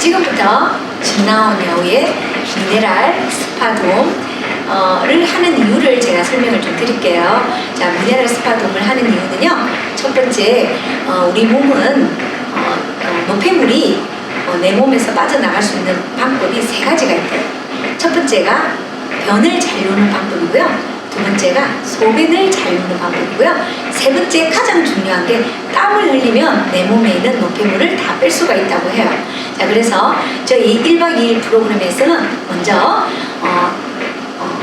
지금부터 진나온 여우의 미네랄 스파돔을 하는 이유를 제가 설명을 좀 드릴게요. 자, 미네랄 스파돔을 하는 이유는요. 첫 번째, 우리 몸은 노폐물이 내 몸에서 빠져나갈 수 있는 방법이 세 가지가 있대요. 첫 번째가 변을 잘 누는 방법이고요. 두 번째가 소변을 잘 누는 방법이고요. 세 번째 가장 중요한 게 땀을 흘리면 내 몸에 있는 노폐물을 다 뺄 수가 있다고 해요. 자, 그래서 저희 1박 2일 프로그램에서는 먼저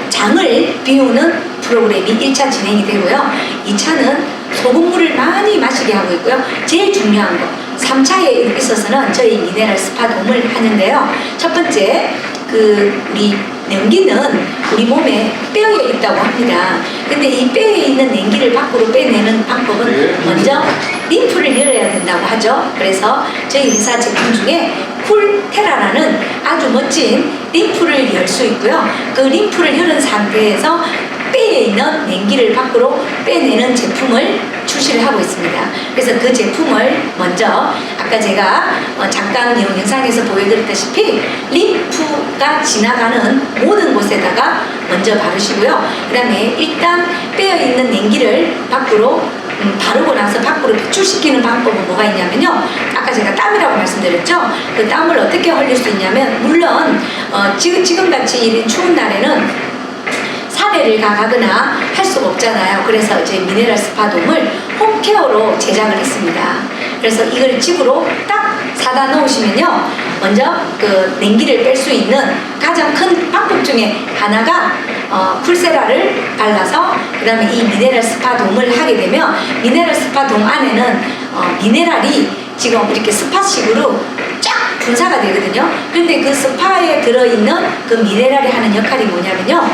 장을 비우는 프로그램이 1차 진행이 되고요. 2차는 소금물을 많이 마시게 하고 있고요. 제일 중요한 거 3차에 있어서는 저희 미네랄 스파돔을 하는데요. 첫 번째, 우리 냉기는 우리 몸에 뼈에 있다고 합니다. 근데 이 뼈에 있는 냉기를 밖으로 빼내는 방법은 먼저 림프를 열어야 된다고 하죠. 그래서 저희 회사 제품 중에 쿨테라라는 아주 멋진 림프를 열 수 있고요. 그 림프를 열은 상태에서 뼈에 있는 냉기를 밖으로 빼내는 제품을 출시를 하고 있습니다. 그래서 그 제품을 먼저 아까 제가 잠깐 영상에서 보여드렸다시피 림프가 지나가는 모든 곳에다가 먼저 바르시고요. 그 다음에 일단 뼈에 있는 냉기를 밖으로 바르고 나서 밖으로 배출시키는 방법은 뭐가 있냐면요. 아까 제가 땀이라고 말씀드렸죠. 그 땀을 어떻게 흘릴 수 있냐면, 물론 지금같이 이런 추운 날에는 산에를 가거나 할 수가 없잖아요. 그래서 이제 미네랄 스파돔을 홈케어로 제작을 했습니다. 그래서 이걸 집으로 딱 사다 놓으시면요. 먼저 그 냉기를 뺄 수 있는 가장 큰 방법 중에 하나가 쿨세라를 발라서 그 다음에 이 미네랄 스파돔을 하게 되면, 미네랄 스파돔 안에는 미네랄이 지금 이렇게 스파식으로 쫙 분사가 되거든요. 근데 그 스파에 들어있는 그 미네랄이 하는 역할이 뭐냐면요.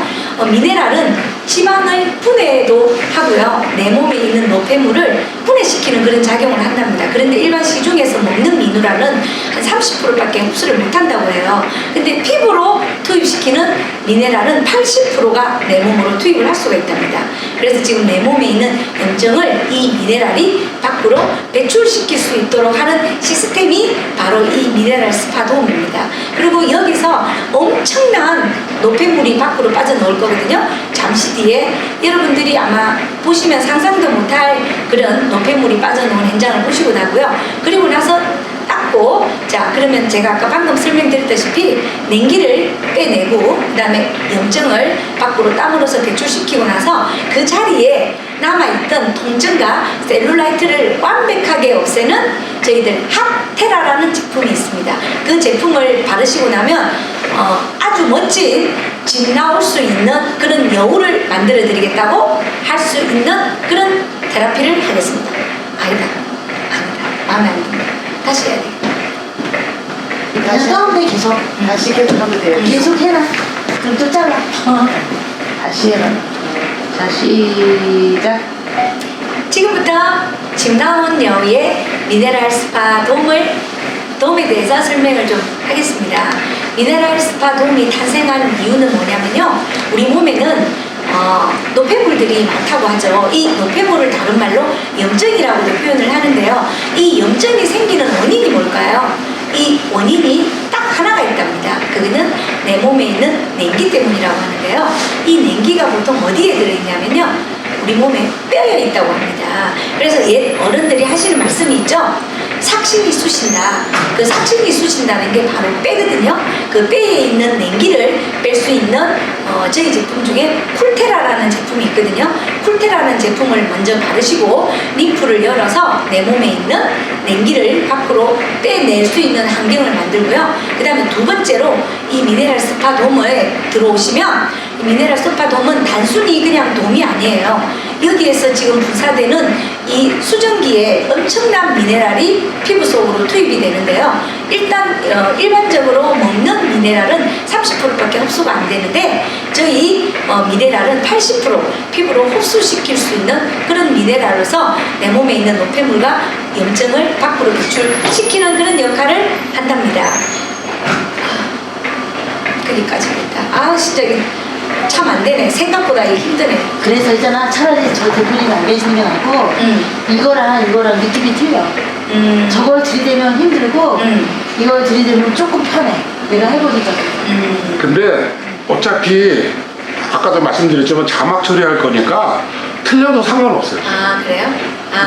미네랄은 지방을 분해도 하고요. 내 몸에 있는 노폐물을 분해시키는 그런 작용을 한답니다. 그런데 일반 시중에서 먹는 미네랄은 한 30%밖에 흡수를 못한다고 해요. 근데 피부로 투입시키는 미네랄은 80%가 내 몸으로 투입을 할 수가 있답니다. 그래서 지금 내 몸에 있는 염증을 이 미네랄이 밖으로 배출시킬 수 있도록 하는 시스템이 바로 이 미네랄 스파돔입니다. 그리고 여기서 엄청난 노폐물이 밖으로 빠져나올 거거든요. 잠시 뒤에 여러분들이 아마 보시면 상상도 못할 그런 노폐물이 빠져나오는 현장을 보시고 나고요. 그리고 나서 닦고, 자, 그러면 제가 아까 방금 설명드렸다시피 냉기를 빼내고 그 다음에 염증을 밖으로 땀으로서 배출시키고 나서 그 자리에 남아있던 통증과 셀룰라이트를 완벽하게 없애는 저희들 핫테라라는 제품이 있습니다. 그 제품을 바르시고 나면 아주 멋진 집 나올 수 있는 그런 여우를 만들어 드리겠다고 할 수 있는 그런 테라피를 하겠습니다. 아니다, 마음에 안 듭니다. 다시 해야 돼. 다시 하면 돼. 계속 다시 계속 하면 돼요. 계속 해라. 그럼 또 잘라. 다시 해라. 자, 시작. 지금부터 집 나온 여우의 미네랄 스파돔에 대해서 설명을 좀 하겠습니다. 미네랄 스파돔이 탄생한 이유는 뭐냐면요. 우리 몸에는 노폐물들이 많다고 하죠. 이 노폐물을 다른 말로 염증이라고도 표현을 하는데요. 이 염증이 생기는 원인이 뭘까요? 이 원인이 딱 하나가 있답니다. 그거는 내 몸에 있는 냉기 때문이라고 하는데요. 이 냉기가 보통 어디에 들어있냐면요. 우리 몸에 뼈에 있다고 합니다. 그래서 옛 어른들이 하시는 말씀이 있죠. 삭신이 쑤신다. 그 삭신이 쑤신다는 게 바로 뼈거든요. 그 뼈에 있는 냉기를 뺄 수 있는 저희 제품 중에 쿨테라라는 제품이 있거든요. 쿨테라는 제품을 먼저 바르시고 림프를 열어서 내 몸에 있는 냉기를 밖으로 빼낼 수 있는 환경을 만들고요. 그 다음에 두 번째로 이 미네랄 스파돔을 들어오시면, 이 미네랄 스파돔은 단순히 그냥 돔이 아니에요. 여기에서 지금 분사되는 이 수증기에 엄청난 미네랄이 피부 속으로 투입이 되는데요. 일단 일반적으로 먹는 미네랄은 30%밖에 흡수가 안 되는데, 저희 미네랄은 80% 피부로 흡수시킬 수 있는 그런 미네랄로서 내 몸에 있는 노폐물과 염증을 밖으로 배출시키는 그런 역할을 한답니다. 거기까지입니다. 진짜 참 안 되네. 생각보다 이게 힘드네. 그래서 있잖아, 차라리 저 대표님이 안 계시는 게 낫고 이거랑 느낌이 틀려. 저걸 들이대면 힘들고 이걸 들이대면 조금 편해. 내가 해보니까. 근데 어차피 아까도 말씀드렸지만 자막 처리할 거니까 틀려도 상관없어요. 아, 그래요?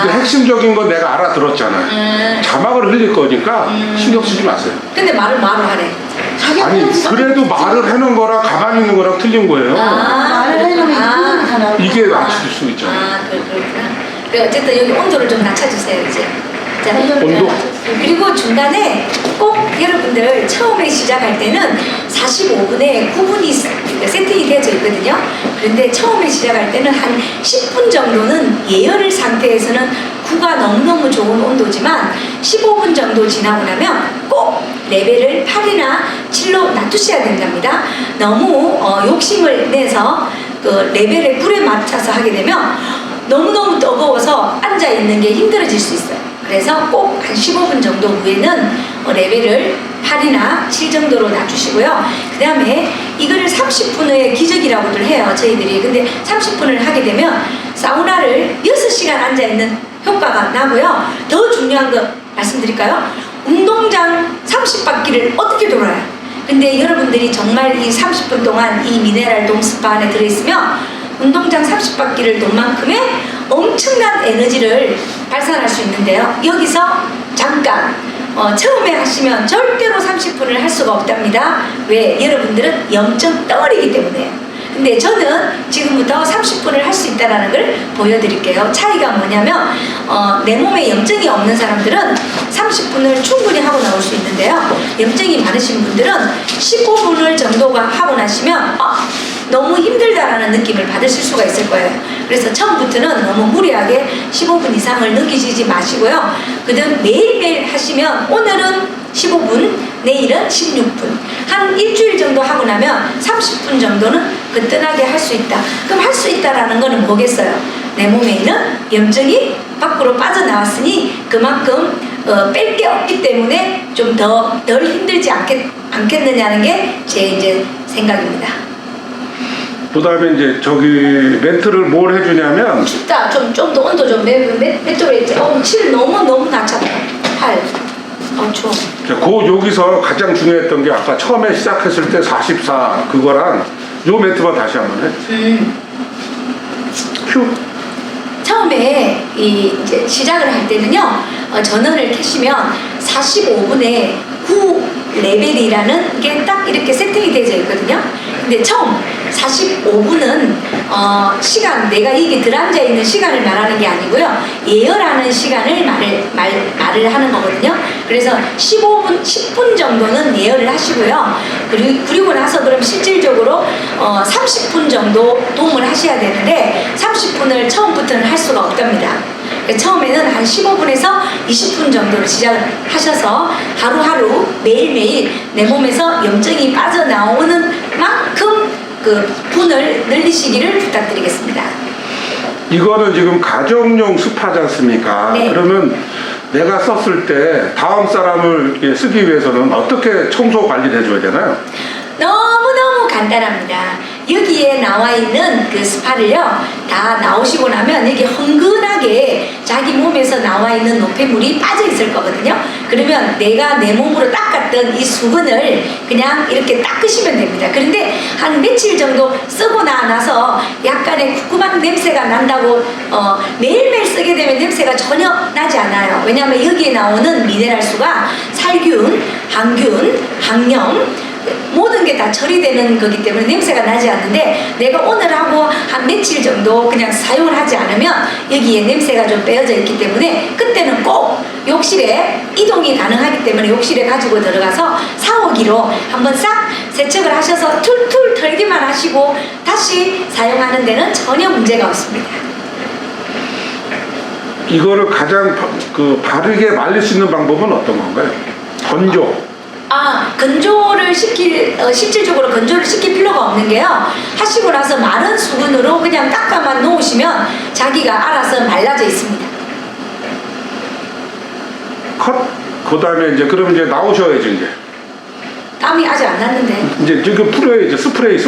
근데 핵심적인 건 내가 알아들었잖아요. 자막을 흘릴 거니까 신경 쓰지 마세요. 근데 말을 하래. 자기 아니 그래도 말을 해놓은 거랑 가만히 있는 거랑 틀린 거예요. 말을 해놓으면 표정이 다 나오고. 이게 맞출 수 있잖아요. 그렇구나. 그래, 어쨌든 여기 온도를 좀 낮춰주세요, 이제. 자, 온도? 그리고 중간에 꼭 여러분들 처음에 시작할 때는 45분에 9분이 세팅이 되어져 있거든요. 그런데 처음에 시작할 때는 한 10분 정도는 예열 상태에서는 9가 너무너무 좋은 온도지만 15분 정도 지나고 나면 꼭 레벨을 8이나 7로 놔두셔야 된답니다. 너무 욕심을 내서 그 레벨의 꿀에 맞춰서 하게 되면 너무너무 뜨거워서 앉아있는 게 힘들어질 수 있어요. 그래서 꼭 한 15분 정도 후에는 레벨을 8이나 7 정도로 놔주시고요. 그 다음에 이거를 30분의 기적이라고들 해요, 저희들이. 근데 30분을 하게 되면 사우나를 6시간 앉아있는 효과가 나고요. 더 중요한 거 말씀드릴까요? 운동장 30바퀴를 어떻게 돌아요? 근데 여러분들이 정말 이 30분 동안 이 미네랄 돔 스파 안에 들어있으면 운동장 30바퀴를 돈 만큼의 엄청난 에너지를 발산할 수 있는데요. 여기서 잠깐 처음에 하시면 절대로 30분을 할 수가 없답니다. 왜? 여러분들은 염증 덩어리이기 때문에요. 근데 저는 지금부터 30분을 할 수 있다는 걸 보여드릴게요. 차이가 뭐냐면 내 몸에 염증이 없는 사람들은 30분을 충분히 하고 나올 수 있는데요. 염증이 많으신 분들은 15분을 정도가 하고 나시면 너무 힘들다라는 느낌을 받으실 수가 있을 거예요. 그래서 처음부터는 너무 무리하게 15분 이상을 넘기시지 마시고요. 그다음 매일매일 하시면 오늘은 15분, 내일은 16분. 한 일주일 정도 하고 나면 30분 정도는 거뜬하게 할 수 있다. 그럼 할 수 있다라는 거는 뭐겠어요? 내 몸에 있는 염증이 밖으로 빠져나왔으니 그만큼 뺄 게 없기 때문에 좀 덜 힘들지 않겠느냐는 게 제 이제 생각입니다. 그 다음에 이제 저기 멘트를 뭘 해주냐면 춥다. 좀 더 온도 좀 몇 도로 했지? 7 너무 낮췄다. 8. 추워. 여기서 가장 중요했던 게 아까 처음에 시작했을 때 44 그거랑 요 멘트만 다시 한번 해주세요. 휴. 처음에 이제 시작을 할 때는요, 전원을 켜시면 45분에 9 레벨이라는 게 딱 이렇게 세팅이 되어 있거든요. 근데 처음 45분은 시간, 내가 이게 들어앉아 있는 시간을 말하는 게 아니고요, 예열하는 시간을 말을 하는 거거든요. 그래서 15분, 10분 정도는 예열을 하시고요. 그리고 나서 그럼 실질적으로 30분 정도 도움을 하셔야 되는데 30분을 처음부터는 할 수가 없답니다. 처음에는 한 15분에서 20분 정도로 시작을 하셔서 하루하루 매일매일 내 몸에서 염증이 빠져나오는 만큼 그 분을 늘리시기를 부탁드리겠습니다. 이거는 지금 가정용 스파지 않습니까? 네. 그러면 내가 썼을 때 다음 사람을 쓰기 위해서는 어떻게 청소 관리를 해줘야 되나요? 너무너무 간단합니다. 여기에 나와 있는 그 스파를요, 다 나오시고 나면 이게 흥건하게 자기 몸에서 나와 있는 노폐물이 빠져 있을 거거든요. 그러면 내가 내 몸으로 닦았던 이 수건을 그냥 이렇게 닦으시면 됩니다. 그런데 한 며칠 정도 쓰고 나서 약간의 쿰쿰한 냄새가 난다고 매일매일 쓰게 되면 냄새가 전혀 나지 않아요. 왜냐하면 여기에 나오는 미네랄수가 살균, 항균, 항염 모든 게 다 처리되는 거기 때문에 냄새가 나지 않는데, 내가 오늘 하고 한 며칠 정도 그냥 사용을 하지 않으면 여기에 냄새가 좀 빼어져 있기 때문에 그때는 꼭 욕실에 이동이 가능하기 때문에 욕실에 가지고 들어가서 샤워기로 한번 싹 세척을 하셔서 툴툴 털기만 하시고 다시 사용하는 데는 전혀 문제가 없습니다. 이거를 가장 바르게 말릴 수 있는 방법은 어떤 건가요? 건조. 건조를 실질적으로 건조를 시킬 필요가 없는 게요, 하시고 나서 마른 수건으로 그냥 닦아만 놓으시면 자기가 알아서 말라져 있습니다. 컷. 그 다음에 이제 그럼 이제 나오셔야죠 이제. 땀이 아직 안 났는데. 이제 지금 뿌려야죠. 스프레이.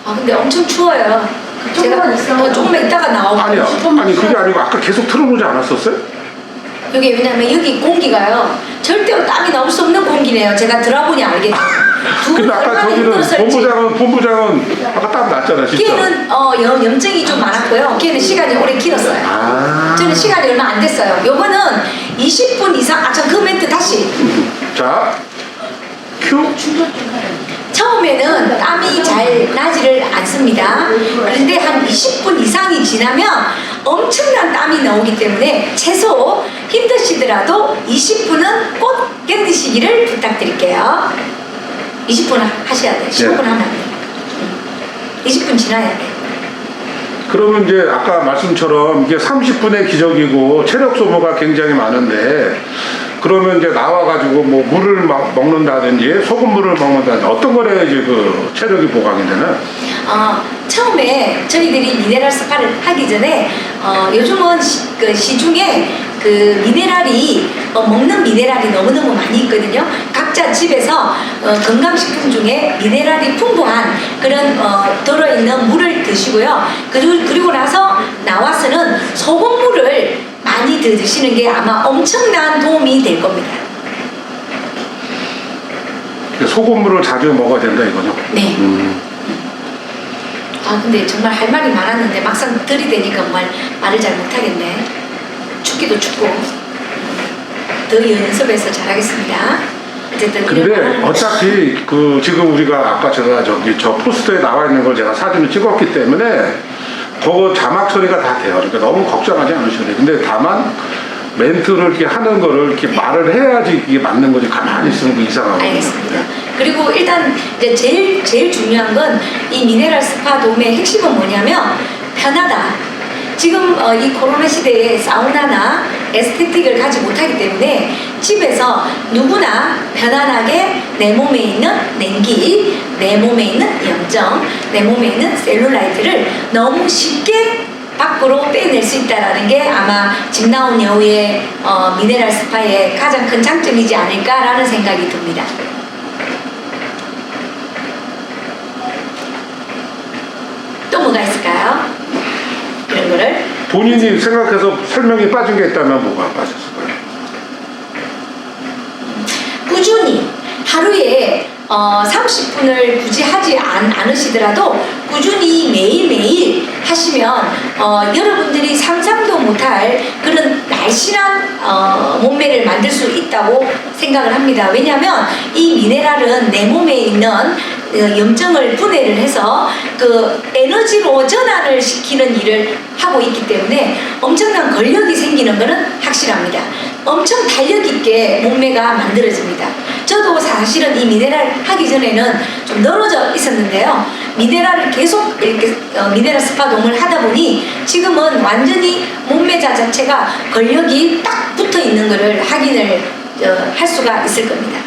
근데 엄청 추워요. 조금만 있어. 조금만 있다가 나오고. 아니 그게 아니고 아까 계속 틀어놓지 않았었어요? 이게 왜냐면 여기 공기가요 절대로 땀이 나올 수 없는 공기네요. 제가 들어보니 알겠죠. 두 분이 근데 아까 얼마나 저기는 힘들었을지. 본부장은 아까 땀 났잖아, 진짜. 걔는 염증이 좀 많았고요. 걔는 시간이 오래 길었어요. 아. 저는 시간이 얼마 안 됐어요. 요거는 20분 이상. 참 그 멘트 다시. 자, 큐. 처음에는 땀이 잘 나지를 않습니다. 그런데 한 20분 이상이 지나면 엄청난 땀이 나오기 때문에 최소 힘드시더라도 20분은 꼭 견디시기를 부탁드릴게요. 20분 하셔야 돼요. 15분 하면 안 돼요. 20분 지나야 돼요. 그러면 이제 아까 말씀처럼 이게 30분의 기적이고 체력 소모가 굉장히 많은데 그러면 이제 나와가지고 뭐 물을 먹는다든지 소금물을 먹는다든지 어떤 거래 이제 그 체력이 보강이 되나? 처음에 저희들이 미네랄 스파를 하기 전에 요즘은 시중에 그 미네랄이 먹는 미네랄이 너무너무 많이 있거든요. 각자 집에서 건강식품 중에 미네랄이 풍부한 그런 들어있는 물을 드시고요. 그리고 나서 나와서는 소금물을 많이 드시는 게 아마 엄청난 도움이 될 겁니다. 소금물을 자주 먹어야 된다 이거죠? 네. 근데 정말 할 말이 많았는데 막상 들이대니까 말을 잘 못하겠네. 춥기도 춥고 더 연습해서 잘하겠습니다. 어쨌든 근데 어차피 그 지금 우리가 아까 제가 저 포스터에 나와 있는 걸 제가 사진을 찍었기 때문에 그거 자막 처리가 다 돼요. 그러니까 너무 걱정하지 않으셔도 돼요. 근데 다만 멘트를 이렇게 하는 거를 이렇게 말을 해야지 이게 맞는 거지 가만히 있으면 그 이상하고. 알겠습니다. 그리고 일단 이제 제일 중요한 건 이 미네랄 스파 돔의 핵심은 뭐냐면 편하다. 지금 이 코로나 시대에 사우나나 에스테틱을 가지 못하기 때문에 집에서 누구나 편안하게 내 몸에 있는 냉기, 내 몸에 있는 염증, 내 몸에 있는 셀룰라이트를 너무 쉽게 밖으로 빼낼 수 있다는 게 아마 집 나온 여우의 미네랄 스파의 가장 큰 장점이지 않을까라는 생각이 듭니다. 또 뭐가 있을까요? 이런 거를 본인이 생각해서 설명이 빠진 게 있다면 뭐가 빠졌을까요? 꾸준히 하루에 30분을 굳이 하지 않으시더라도 꾸준히 매일매일 하시면 여러분들이 상상도 못할 그런 날씬한 몸매를 만들 수 있다고 생각을 합니다. 왜냐하면 이 미네랄은 내 몸에 있는 염증을 분해를 해서 그 에너지로 전환을 시키는 일을 하고 있기 때문에 엄청난 근력이 생기는 것은 확실합니다. 엄청 탄력 있게 몸매가 만들어집니다. 저도 사실은 이 미네랄 하기 전에는 좀 늘어져 있었는데요. 미네랄을 계속 이렇게 미네랄 스파 돔을 하다 보니 지금은 완전히 몸매 자체가 근력이 딱 붙어 있는 것을 확인을 할 수가 있을 겁니다.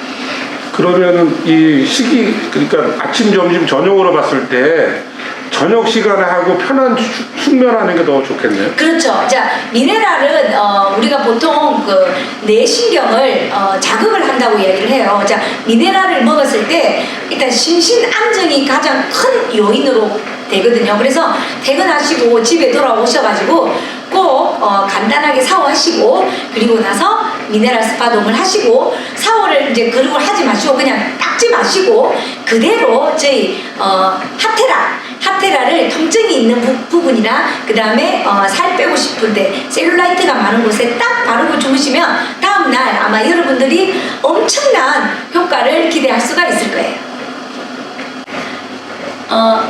그러면은 이 시기 그러니까 아침, 점심, 저녁으로 봤을 때 저녁 시간에 하고 편한 숙면하는 게 더 좋겠네요. 그렇죠. 자, 미네랄은 우리가 보통 그 뇌신경을 자극을 한다고 얘기를 해요. 자, 미네랄을 먹었을 때 일단 심신 안정이 가장 큰 요인으로 되거든요. 그래서 퇴근하시고 집에 돌아오셔가지고 꼭 간단하게 샤워하시고 그리고 나서 미네랄 스파돔을 하시고 샤워를 이제 그리고 하지 마시고 그냥 닦지 마시고 그대로 저희 하테라를 통증이 있는 부분이나 그 다음에 살 빼고 싶은데 셀룰라이트가 많은 곳에 딱 바르고 주무시면 다음날 아마 여러분들이 엄청난 효과를 기대할 수가 있을 거예요.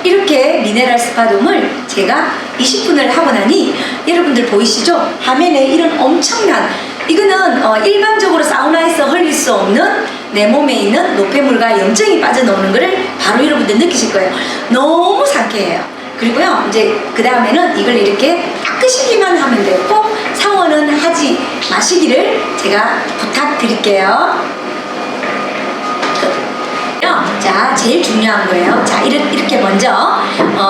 이렇게 미네랄 스파돔을 제가 20분을 하고 나니 여러분들 보이시죠? 화면에 이런 엄청난 이거는 일반적으로 사우나에서 흘릴 수 없는 내 몸에 있는 노폐물과 염증이 빠져나오는 것을 바로 여러분들 느끼실 거예요. 너무 상쾌해요. 그리고요 이제 그 다음에는 이걸 이렇게 닦으시기만 하면 돼요. 꼭 샤워는 하지 마시기를 제가 부탁드릴게요. 자, 제일 중요한 거예요. 자, 이렇게 먼저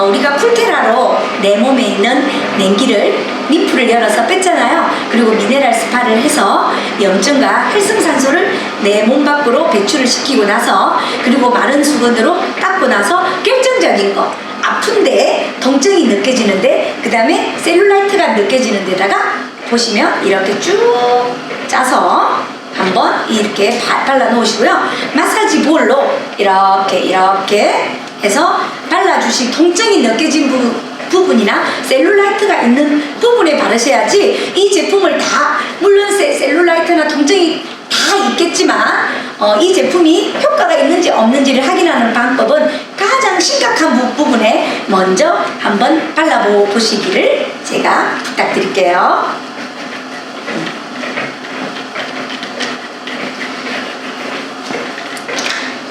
우리가 풀테라로 내 몸에 있는 냉기를 니프를 열어서 뺐잖아요. 그리고 미네랄 스파를 해서 염증과 활성산소를 내 몸 밖으로 배출을 시키고 나서 그리고 마른 수건으로 닦고 나서 결정적인 거 아픈데 통증이 느껴지는데 그 다음에 셀룰라이트가 느껴지는 데다가 보시면 이렇게 쭉 짜서 한번 이렇게 발라 놓으시고요. 마사지 볼로 이렇게 해서 발라주신 통증이 느껴진 부분이나 셀룰라이트가 있는 부분에 바르셔야지 이 제품을 다, 물론 셀룰라이트나 통증이 다 있겠지만 이 제품이 효과가 있는지 없는지를 확인하는 방법은 가장 심각한 부분에 먼저 한번 발라보시기를 제가 부탁드릴게요.